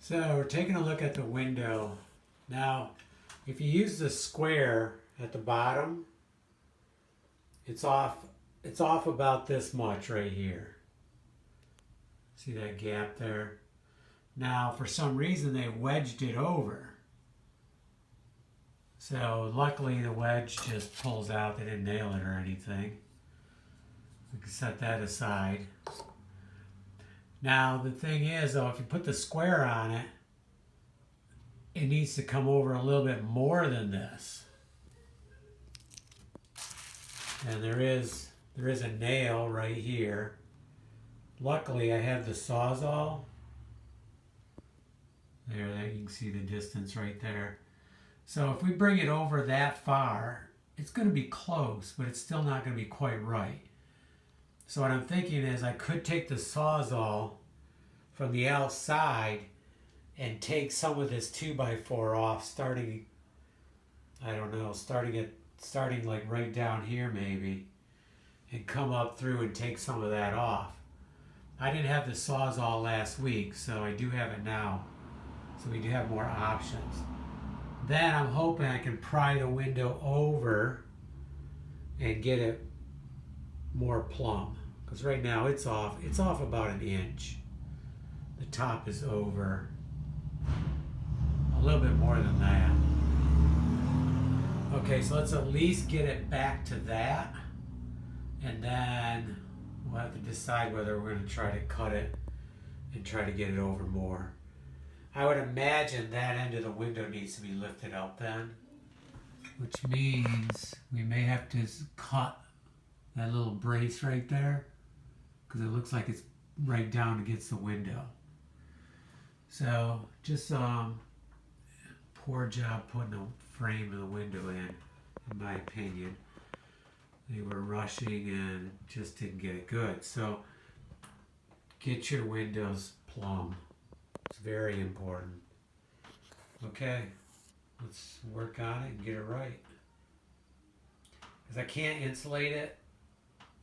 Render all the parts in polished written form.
So we're taking a look at the window. Now, if you use the square at the bottom, it's off about this much right here. See that gap there? Now, for some reason, they wedged it over. So luckily the wedge just pulls out. They didn't nail it or anything. We can set that aside. Now the thing is though, if you put the square on it, it needs to come over a little bit more than this. And there is a nail right here. Luckily I have the Sawzall. There you can see the distance right there. So if we bring it over that far, it's going to be close, but it's still not going to be quite right. So what I'm thinking is I could take the Sawzall from the outside and take some of this 2x4 off, starting like right down here maybe, and come up through and take some of that off. I didn't have the Sawzall last week, so I do have it now. So we do have more options. Then I'm hoping I can pry the window over and get it more plumb. Because right now it's off about an inch. The top is over a little bit more than that. Okay, so let's at least get it back to that. And then we'll have to decide whether we're going to try to cut it and try to get it over more. I would imagine that end of the window needs to be lifted up then, which means we may have to cut that little brace right there because it looks like it's right down against the window. So just poor job putting a frame of the window in my opinion. They were rushing and just didn't get it good. So get your windows plumb. It's very important. Okay, let's work on it and get it right. Because I can't insulate it.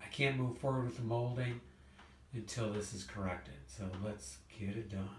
I can't move forward with the molding until this is corrected. So let's get it done.